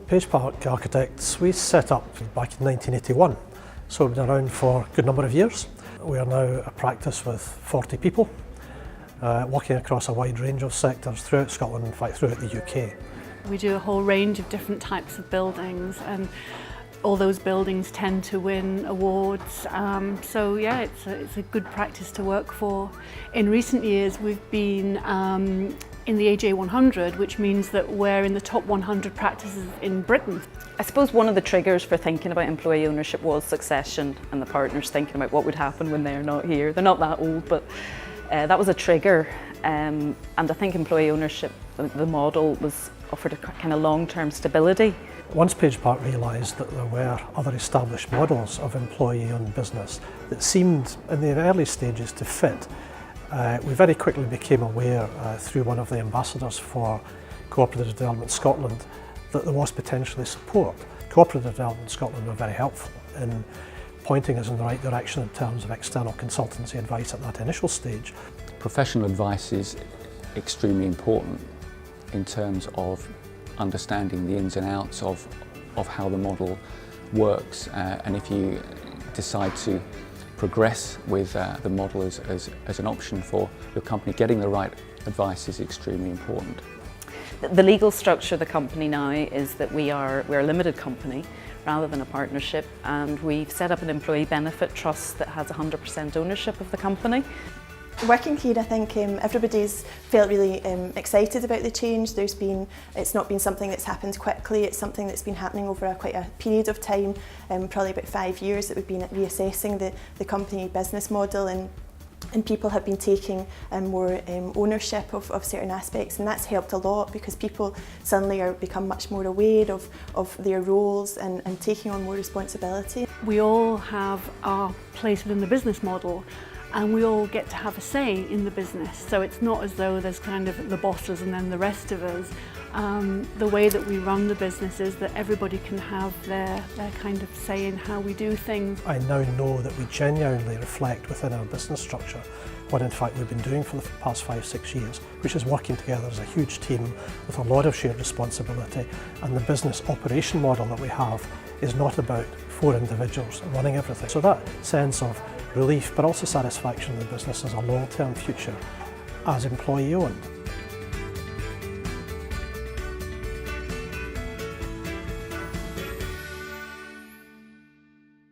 Page Park Architects, we set up back in 1981, so we've been around for a good number of years. We are now a practice with 40 people, working across a wide range of sectors throughout Scotland, in fact throughout the UK. We do a whole range of different types of buildings, and all those buildings tend to win awards. So yeah, it's a good practice to work for. In recent years we've been in the AJ 100, which means that we're in the top 100 practices in Britain. I suppose one of the triggers for thinking about employee ownership was succession and the partners thinking about what would happen when they're not here. They're not that old, but that was a trigger. And I think employee ownership, the model, was offered a kind of long-term stability. Once Page Park realised that there were other established models of employee-owned business that seemed in the early stages to fit, we very quickly became aware through one of the ambassadors for Co-operative Development Scotland that there was potentially support. Co-operative Development Scotland were very helpful in pointing us in the right direction in terms of external consultancy advice at that initial stage. Professional advice is extremely important in terms of understanding the ins and outs of how the model works, and if you decide to progress with the model as an option for your company, getting the right advice is extremely important. The legal structure of the company now is that we're a limited company rather than a partnership, and we've set up an employee benefit trust that has 100% ownership of the company. Working here, I think everybody's felt really excited about the change. It's not been something that's happened quickly, it's something that's been happening over quite a period of time, probably about 5 years that we've been reassessing the company business model, and people have been taking more ownership of certain aspects, and that's helped a lot because people suddenly become much more aware of their roles and taking on more responsibility. We all have our place within the business model, and we all get to have a say in the business. So it's not as though there's kind of the bosses and then the rest of us. The way that we run the business is that everybody can have their kind of say in how we do things. I now know that we genuinely reflect within our business structure what in fact we've been doing for the past 5-6 years, which is working together as a huge team with a lot of shared responsibility, and the business operation model that we have is not about 4 individuals running everything. So that sense of relief but also satisfaction in the business as a long-term future as employee owned